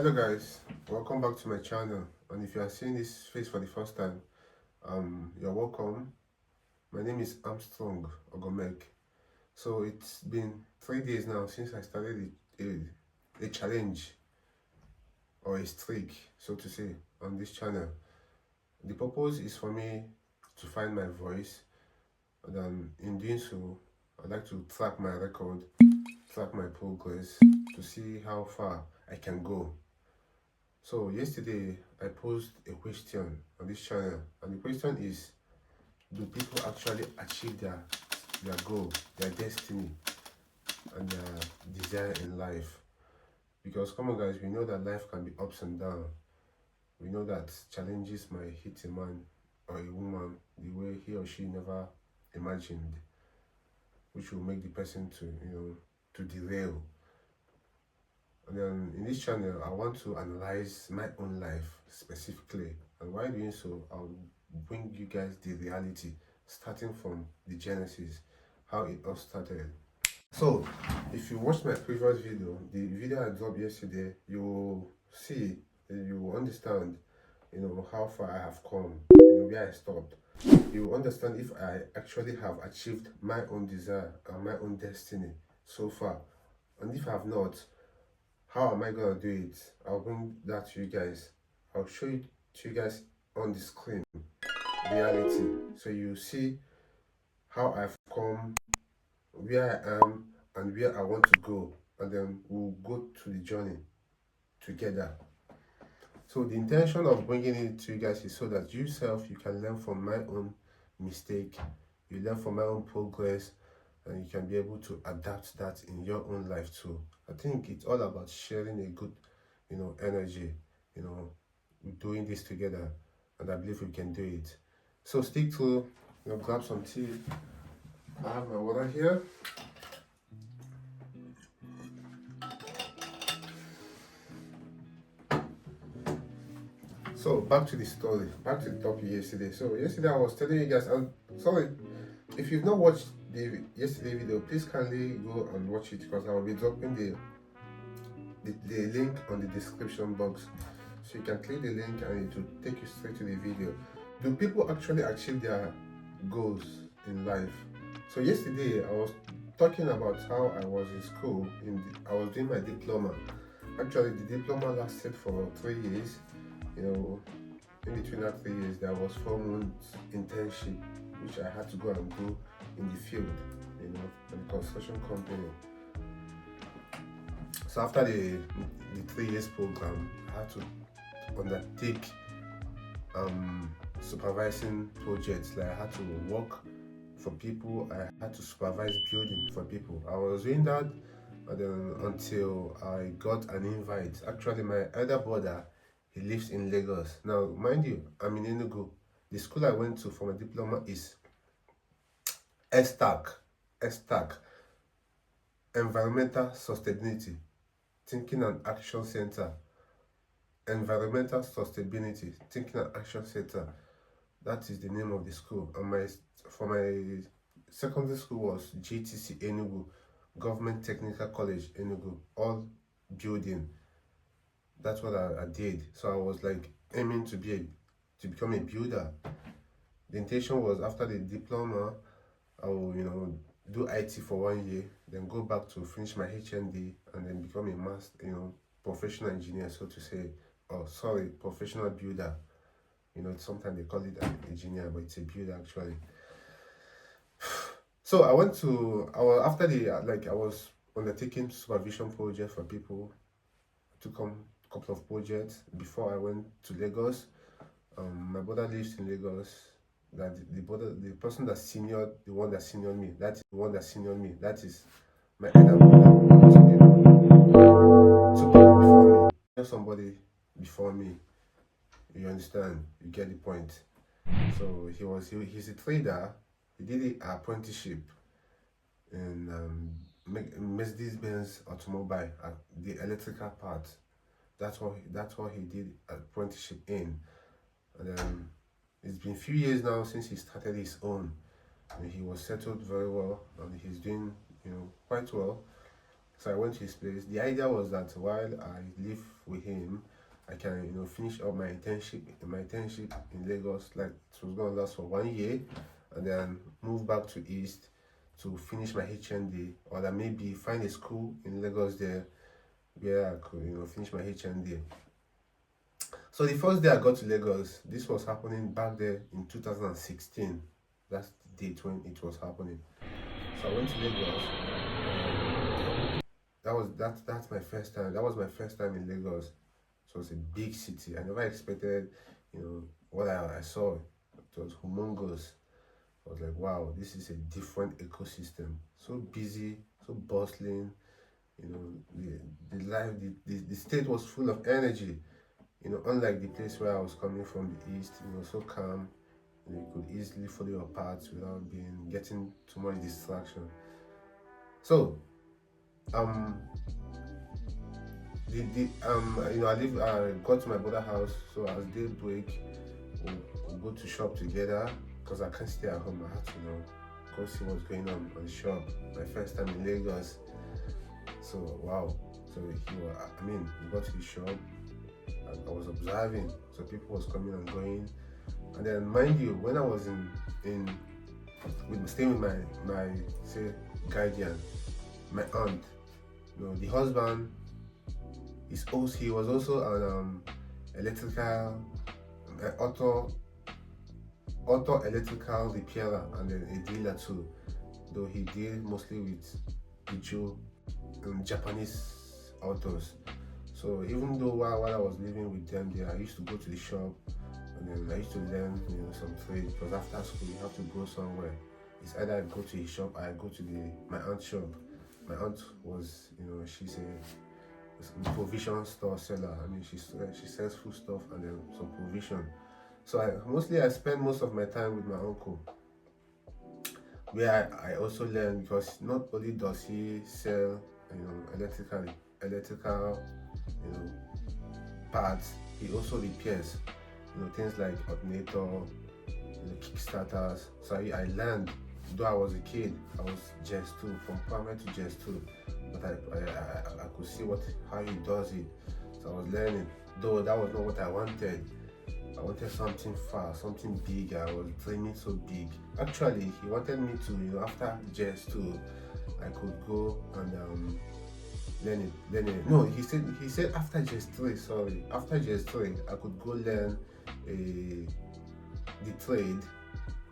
Hello guys, welcome back to my channel. And if you are seeing this face for the first time, you're welcome. My name is Armstrong Ogomek. So it's been 3 days now since I started a challenge or a streak, so to say, on this channel. The purpose is for me to find my voice, and in doing so, I'd like to track my record, track my progress, to see how far I can go. So yesterday I posed a question on this channel, and the question is, do people actually achieve their goal, their destiny, and their desire in life? Because come on guys, we know that life can be ups and downs. We know that challenges might hit a man or a woman the way he or she never imagined, which will make the person to derail. And then in this channel, I want to analyze my own life specifically. And while doing so, I'll bring you guys the reality, starting from the genesis, how it all started. So, if you watched my previous video, the video I dropped yesterday, you will see, you will understand, how far I have come, where I stopped. You will understand if I actually have achieved my own desire and my own destiny so far. And if I have not, how am I gonna do it? I'll bring that to you guys. I'll show it to you guys on the screen, reality, so you see how I've come, where I am, and where I want to go, and then we'll go to the journey together. So the intention of bringing it to you guys is so that you can learn from my own mistake, you learn from my own progress, and you can be able to adapt that in your own life too. I think it's all about sharing a good, energy, doing this together, and I believe we can do it. So stick to, grab some tea. I have my water here. So back to the story, back to the topic yesterday. So yesterday I was telling you guys, I'm sorry if you've not watched the yesterday video, please kindly go and watch it, because I will be dropping the link on the description box, so you can click the link and it will take you straight to the video. Do people actually achieve their goals in life? So yesterday I was talking about how I was in school, I was doing my diploma. Actually the diploma lasted for 3 years. In between that 3 years there was 4 months internship which I had to go and do in the field, in the construction company. So after the 3 years program, I had to undertake supervising projects. Like I had to work for people, I had to supervise building for people. I was doing that until I got an invite. Actually, my elder brother, he lives in Lagos. Now, mind you, I'm in Enugu. The school I went to for my diploma is ESTAC, Environmental Sustainability Thinking and Action Center. Environmental Sustainability Thinking and Action Center. That is the name of the school. And for my secondary school was GTC Enugu, Government Technical College Enugu, all building. That's what I did. So I was like aiming to become a builder. The intention was after the diploma, I will do IT for 1 year, then go back to finish my HND, and then become a master, professional engineer, so to say. Oh, sorry, professional builder. Sometimes they call it an engineer, but it's a builder actually. So I was undertaking supervision projects for people. Took on a couple of projects before I went to Lagos. My brother lives in Lagos. That the person that seniored, the one that seniored me, that is the one that seniored me. That is my elder brother. Two people before me. Somebody before me. You understand? You get the point. So he's a trader. He did the apprenticeship in Mercedes-Benz automobile, the electrical part. That's what he did apprenticeship in. And it's been a few years now since he started his own. And he was settled very well, and he's doing quite well. So I went to his place. The idea was that while I live with him, I can, finish up my internship in Lagos. Like it was gonna last for 1 year, and then move back to East to finish my HND, or that maybe find a school in Lagos there where I could, finish my HND. So the first day I got to Lagos, this was happening back there in 2016. That's the date when it was happening. So I went to Lagos. That's my first time. That was my first time in Lagos. So it's a big city. I never expected, what I saw. It was humongous. I was like, wow, this is a different ecosystem. So busy, so bustling. The life, the state was full of energy. Unlike the place where I was coming from, the east, so calm. You could easily follow your paths without getting too much distraction. So, um, I got to my brother's house. So as day break, we'll go to shop together because I can't stay at home. I had to, go see what's going on the shop. My first time in Lagos. So wow. So we got to the shop. I was observing. So people was coming and going. And then mind you, when I was staying with my say guardian, my aunt, the husband he was also an electrical auto electrical repairer and then a dealer too, though he deal mostly with Ijo Japanese autos. So even though while I was living with them there, I used to go to the shop and then I used to learn some trade, because after school you have to go somewhere. It's either I go to his shop or I go to my aunt's shop. My aunt was, she's a provision store seller. she sells food stuff and then some provision. So I spend most of my time with my uncle, where I also learn, because not only does he sell electrical parts, he also repairs things like alternator, kickstarters. So I learned, though I was a kid, I was just 2 from primary to just 2, but I could see how he does it. So I was learning, though that was not what I wanted. I wanted something fast, something big. I was dreaming so big. Actually, he wanted me to, after JS2, I could go and learn it. No, he said after JS3, sorry. After JS3, I could go learn the trade,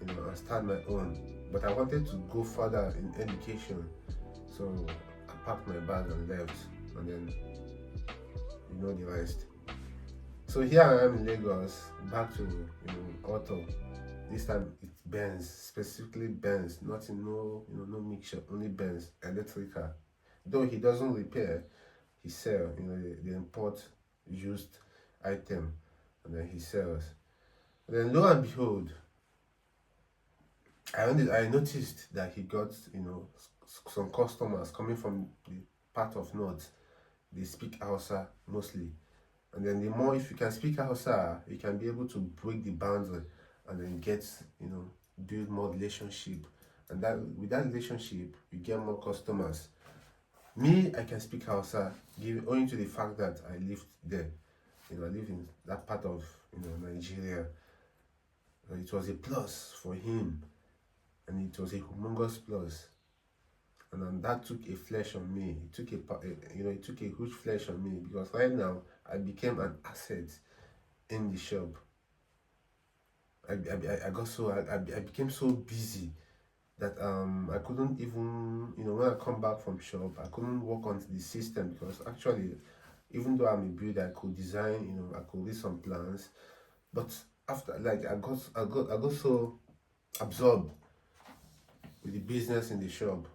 and start my own. But I wanted to go further in education. So I packed my bag and left, and then the rest. So here I am in Lagos, back to auto. This time it's Benz, specifically Benz, nothing, no mixture, only Benz, electrical. Though he doesn't repair, he sells. They import used item, and then he sells. And then lo and behold, I noticed that he got some customers coming from the part of North. They speak Hausa mostly. And then the more, if you can speak Hausa, you can be able to break the boundary and then build more relationship. And with that relationship, you get more customers. Me, I can speak Hausa, owing to the fact that I lived there. I live in that part of Nigeria. So it was a plus for him, and it was a humongous plus. And then that took a flesh on me. It took a huge flesh on me, because right now I became an asset in the shop. I became so busy that I couldn't even, when I come back from shop, I couldn't work on the system, because actually, even though I'm a builder, I could design, I could read some plans, but after, like, I got so absorbed with the business in the shop,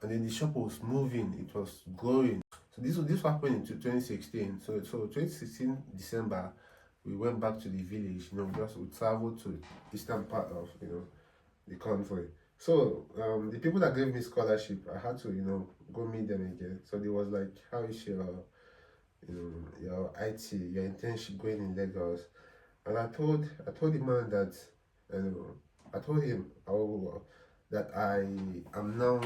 and then the shop was moving, it was growing. So this happened in 2016. So 2016 December, we went back to the village. We traveled to eastern part of the country. So the people that gave me scholarship, I had to go meet them again. So they was like, how is your IT, your internship going in Lagos? And I told the man that I told him that I am now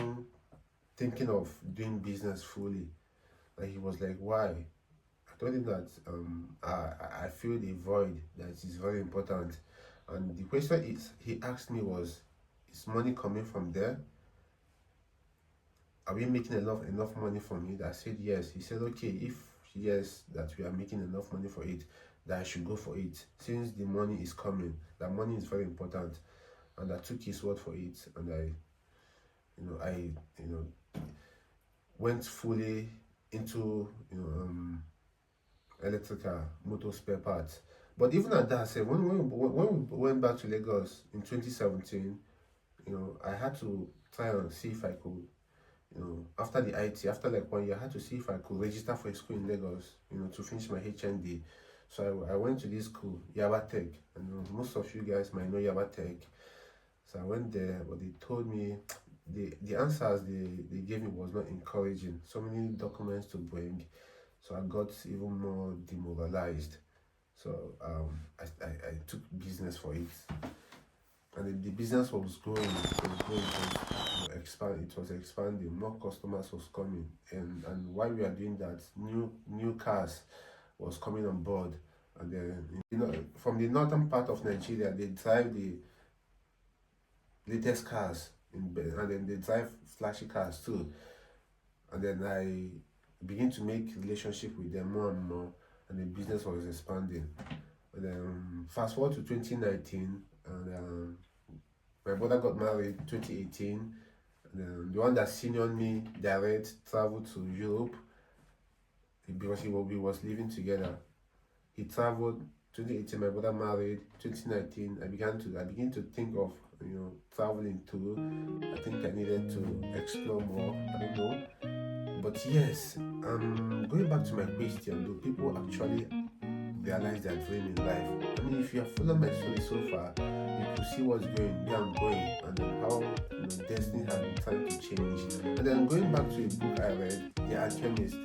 thinking of doing business fully. And he was like, why? I told him that I feel the void that is very important. And the question he asked me was, is money coming from there? Are we making enough money from it? I said yes. He said, okay, if yes, that we are making enough money for it, that I should go for it. Since the money is coming, that money is very important. And I took his word for it, and I went fully into electrical motor spare parts. But even at that, I said when we went back to Lagos in 2017, I had to try and see if I could, after the IT, after like 1 year, I had to see if I could register for a school in Lagos, to finish my HND. So I went to this school, Yaba Tech, and most of you guys might know Yaba Tech. So I went there, but they told me the answers they gave me was not encouraging. So many documents to bring, so I got even more demoralized. So I took business for it, and the business was growing. It was expanding. More customers was coming, and while we are doing that, new cars was coming on board, and then from the northern part of Nigeria, they drive the latest cars and then they drive flashy cars too. And then I begin to make relationship with them more and more, and the business was expanding. And then fast forward to 2019, and my brother got married 2018. And then the one that seniored me direct traveled to Europe because we was living together. He traveled 2018. My brother married 2019. I began to think of traveling too. I think I needed to explore more. I don't know. But yes, going back to my question, do people actually realize their dream in life? I mean, if you have followed my story so far, you could see where I'm going, and then how destiny has been trying to change. And then going back to a book I read, The Alchemist,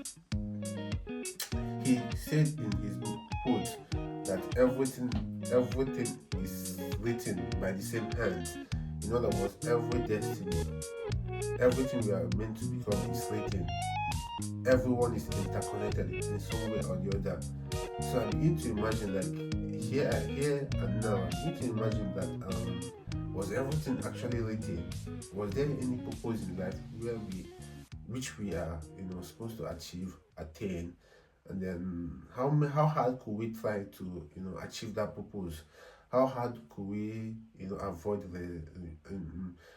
he said in his book, quote, that everything is written by the same hand. In other words, every destiny, everything we are meant to become is written. Everyone is interconnected in some way or the other. So I begin to imagine, like, here and now, I begin to imagine that was everything actually written? Was there any purpose in life which we are supposed to attain? And then how hard could we try to achieve that purpose? How hard could we avoid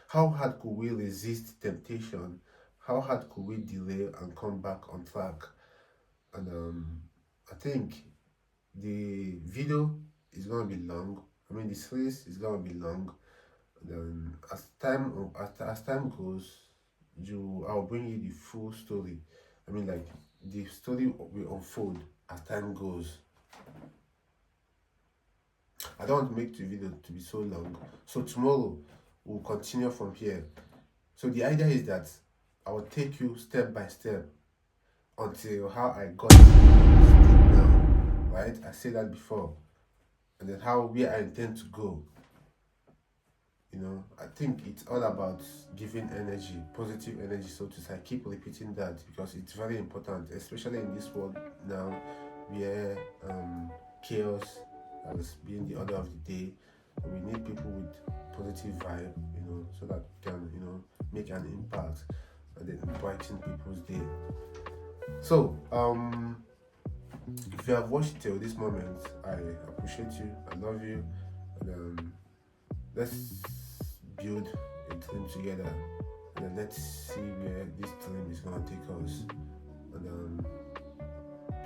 how hard could we resist temptation? How hard could we delay and come back on track? And I think the video is gonna be long. I mean, the series is gonna be long. And then as time goes, I'll bring you the full story. I mean, like, the story will unfold as time goes. I don't want to make the video to be so long. So tomorrow we'll continue from here. So the idea is that I will take you step by step until how I got to this state now. Right? I said that before. And then where I intend to go. I think it's all about giving energy, positive energy, so to say. I keep repeating that because it's very important, especially in this world now where chaos has been the order of the day. We need people with positive vibe, so that we can, make an impact and then brighten people's day. So, if you have watched till this moment, I appreciate you. I love you. And let's build a dream together, and then let's see where this dream is gonna take us. And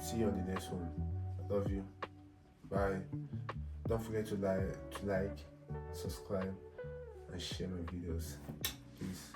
see you on the next one. I love you. Bye. Don't forget to like, subscribe, and share my videos. Peace.